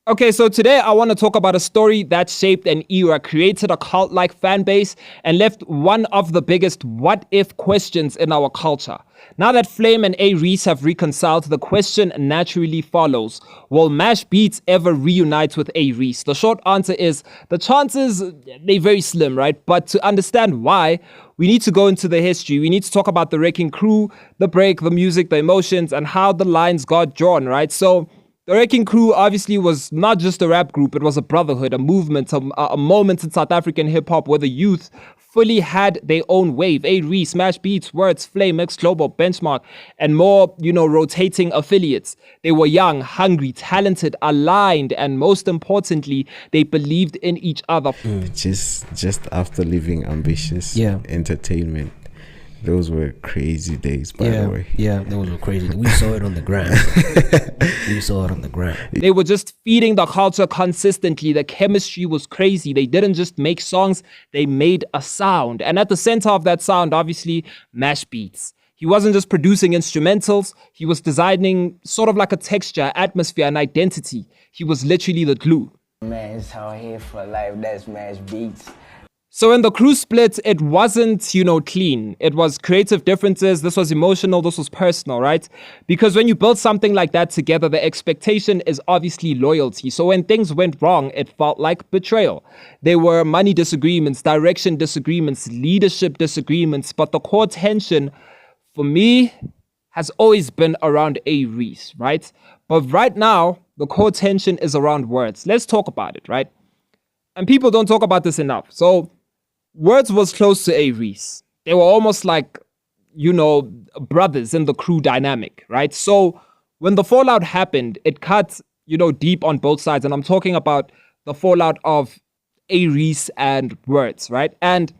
Okay, so today I want to talk about a story that shaped an era, created a cult-like fan base, and left one of the biggest what-if questions in our culture. Now that Flame and A-Reece have reconciled, the question naturally follows: will MashBeatz ever reunite with A-Reece? The short answer is the chances, they're very slim, right? But to understand why, we need to go into the history. We need to talk about the Wrecking Crew, the break, the music, the emotions, and how the lines got drawn, right? So the Wrecking Crew obviously was not just a rap group, it was a brotherhood, a movement, a moment in South African hip-hop where the youth fully had their own wave. A-Reece, MashBeatz, Words, Flame, X Global, Benchmark, and more, rotating affiliates. They were young, hungry, talented, aligned, and most importantly, they believed in each other. Just after leaving Ambitious Entertainment, those were crazy days, by the way. Yeah, those were crazy. We saw it on the ground. They were just feeding the culture consistently. The chemistry was crazy. They didn't just make songs, they made a sound. And at the center of that sound, obviously, MashBeatz. He wasn't just producing instrumentals, he was designing sort of like a texture, atmosphere, and identity. He was literally the glue. Man, it's all here for life. That's MashBeatz. So when the crew split, it wasn't, clean. It was creative differences. This was emotional. This was personal, right? Because when you build something like that together, the expectation is obviously loyalty. So when things went wrong, it felt like betrayal. There were money disagreements, direction disagreements, leadership disagreements. But the core tension, for me, has always been around A-Reece, right? But right now, the core tension is around Words. Let's talk about it, right? And people don't talk about this enough. So Words was close to A-Reece. They were almost like, brothers in the crew dynamic, right? So when the fallout happened, it cut, deep on both sides. And I'm talking about the fallout of A-Reece and Words, right? And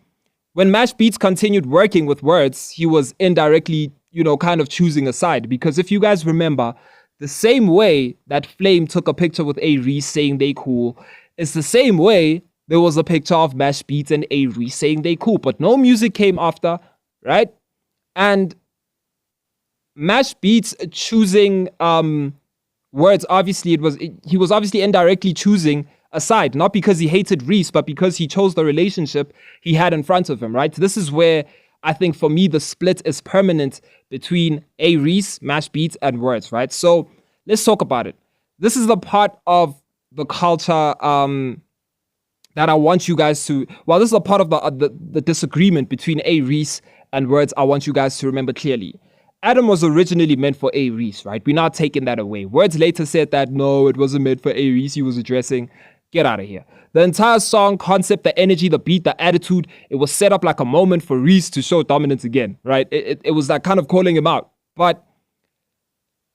when MashBeatz continued working with Words, he was indirectly, kind of choosing a side. Because if you guys remember, the same way that Flame took a picture with A-Reece saying they cool, it's the same way there was a picture of MashBeatz and A-Reece saying they cool, but no music came after, right? And MashBeatz choosing Words, obviously he was obviously indirectly choosing a side, not because he hated Reece, but because he chose the relationship he had in front of him, right? This is where I think for me the split is permanent between A-Reece, MashBeatz, and Words, right? So let's talk about it. This is the part of the culture that I want you guys to, this is a part of the disagreement between A-Reece and Words I want you guys to remember clearly. Adam was originally meant for A-Reece, right? We're not taking that away. Words later said that, no, it wasn't meant for A-Reece. He was addressing, get out of here. The entire song, concept, the energy, the beat, the attitude, it was set up like a moment for Reece to show dominance again, right? It was like kind of calling him out. But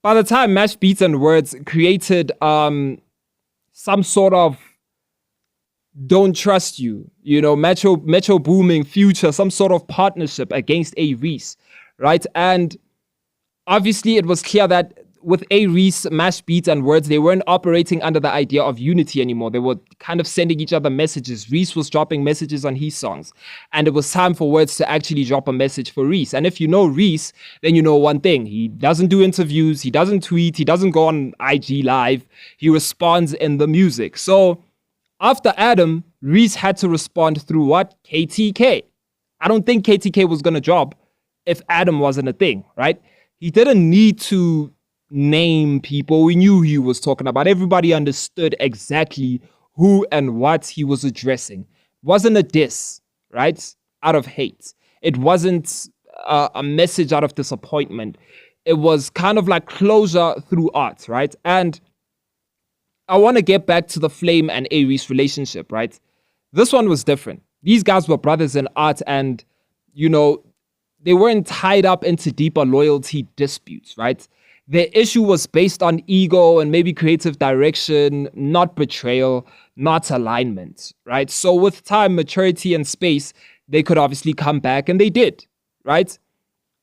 by the time MashBeatz and Words created some sort of don't trust you, Metro Booming, Future, some sort of partnership against A-Reece, right? And obviously it was clear that with A-Reece, MashBeatz, and Words, they weren't operating under the idea of unity anymore. They were kind of sending each other messages. Reece was dropping messages on his songs. And it was time for Words to actually drop a message for Reece. And if you know Reece, then you know one thing. He doesn't do interviews. He doesn't tweet. He doesn't go on IG Live. He responds in the music. So after Adam, Reece had to respond through what? KTK. I don't think KTK was going to drop if Adam wasn't a thing, right? He didn't need to name people. We knew who he was talking about. Everybody understood exactly who and what he was addressing. It wasn't a diss, right? Out of hate. It wasn't a message out of disappointment. It was kind of like closure through art, right? And I want to get back to the Flame and A-Reece relationship, right? This one was different. These guys were brothers in art and, they weren't tied up into deeper loyalty disputes, right? Their issue was based on ego and maybe creative direction, not betrayal, not alignment, right? So with time, maturity, and space, they could obviously come back, and they did, right?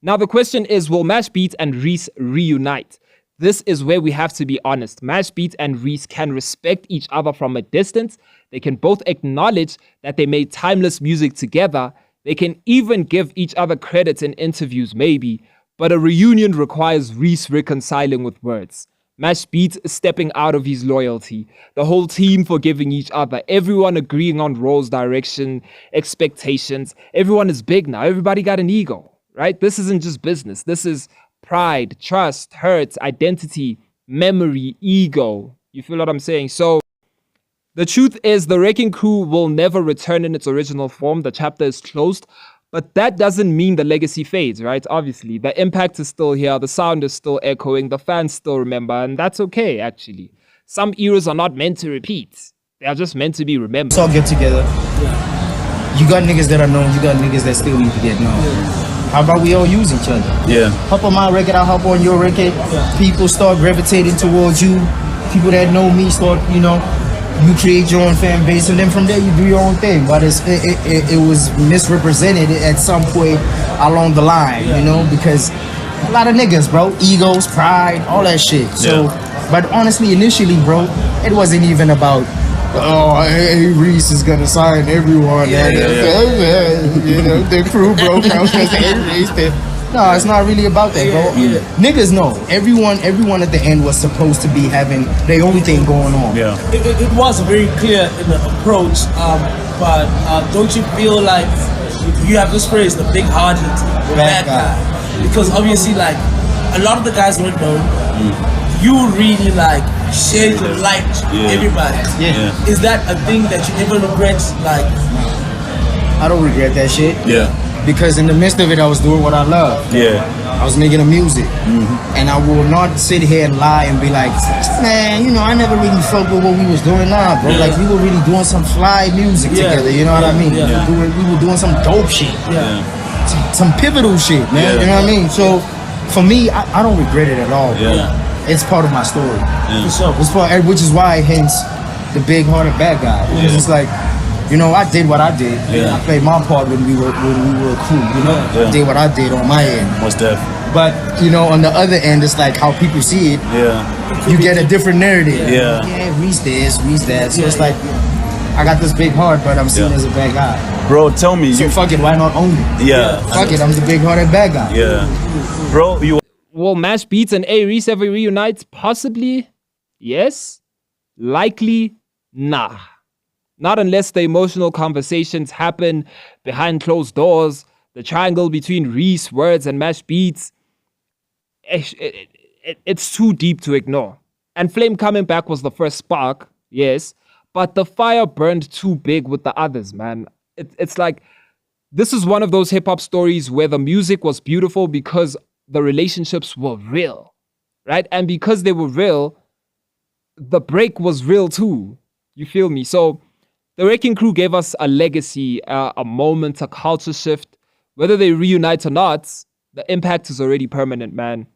Now the question is, will MashBeatz and Reece reunite? This is where we have to be honest. MashBeatz and Reece can respect each other from a distance. They can both acknowledge that they made timeless music together. They can even give each other credits in interviews, maybe. But a reunion requires Reece reconciling with Words. MashBeatz stepping out of his loyalty, the whole team forgiving each other, everyone agreeing on roles, direction, expectations. Everyone is big now. Everybody got an ego, right? This isn't just business. This is pride, trust, hurt, identity, memory, ego. You feel what I'm saying? So the truth is the Wrecking Crew will never return in its original form. The chapter is closed. But that doesn't mean the legacy fades, right? Obviously, the impact is still here. The sound is still echoing. The fans still remember. And that's okay, actually. Some eras are not meant to repeat. They are just meant to be remembered. Let's all get together. You got niggas that are known. You got niggas that still need to get known. How about we all use each other? Yeah. Hop on my record, I'll hop on your record. People start gravitating towards you. People that know me start, you create your own fan base, and then from there you do your own thing. But it was misrepresented at some point along the line, because a lot of niggas, bro, egos, pride, all that shit. So, but honestly, initially, bro, it wasn't even about, A-Reece is gonna sign everyone. The crew broke out because A-Reece. No, it's not really about that, bro. Niggas know. Everyone at the end was supposed to be having their own thing going on. Yeah. It was very clear in the approach, but don't you feel like you have this phrase, the big-hearted, the bad guy? Because obviously, like, a lot of the guys don't know. You really like share the light to everybody. Is that a thing that you ever regret? Like, I don't regret that shit. Yeah. Because in the midst of it, I was doing what I love. Yeah. I was making the music. And I will not sit here and lie and be like, man, I never really fucked with what we was doing now, bro. Like, we were really doing some fly music together, you know what I mean? We were doing some dope shit. Some pivotal shit, man. You know what I mean? So, for me, I don't regret it at all, bro. It's part of my story. It's part, which is why, hence, the big-hearted bad guy. Because it's like, I did what I did. I played my part when we were a crew. I did what I did on my end. Most definitely. But on the other end, it's like how people see it. You get a different narrative. Reece this, Reece that. So it's like, I got this big heart, but I'm seen as a bad guy. Bro, tell me. So fuck it, why not own it? Fuck it, I'm the big-hearted bad guy. Bro, Will MashBeatz and A-Reece ever reunite? Possibly, yes. Likely, nah. Not unless the emotional conversations happen behind closed doors, the triangle between Reece, Words, and MashBeatz. It's too deep to ignore. And Flame coming back was the first spark, yes, but the fire burned too big with the others, man. It's like, this is one of those hip-hop stories where the music was beautiful because the relationships were real, right? And because they were real, the break was real too. You feel me? So, the Wrecking Crew gave us a legacy, a moment, a culture shift. Whether they reunite or not, the impact is already permanent, man.